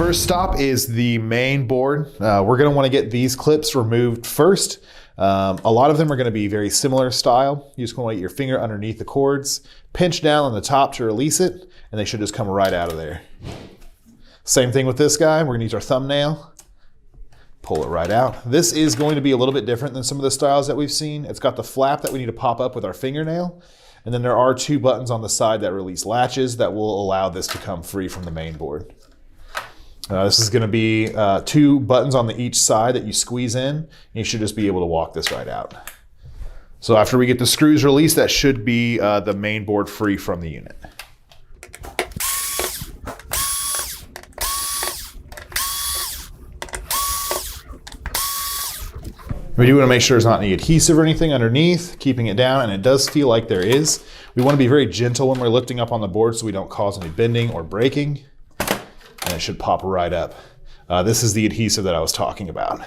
First stop is the main board. We're going to want to get these clips removed first. A lot of them are going to be very similar style. You just want to get your finger underneath the cords, pinch down on the top to release it, and they should just come right out of there. Same thing with this guy. We're going to use our thumbnail, pull it right out. This is going to be a little bit different than some of the styles that we've seen. It's got the flap that we need to pop up with our fingernail, and then there are two buttons on the side that release latches that will allow this to come free from the main board. This is going to be two buttons on each side that you squeeze in, and you should just be able to walk this right out. So after we get the screws released, that should be the main board free from the unit. We do want to make sure there's not any adhesive or anything underneath, keeping it down, and it does feel like there is. We want to be very gentle when we're lifting up on the board so we don't cause any bending or breaking. And it should pop right up. This is the adhesive that I was talking about.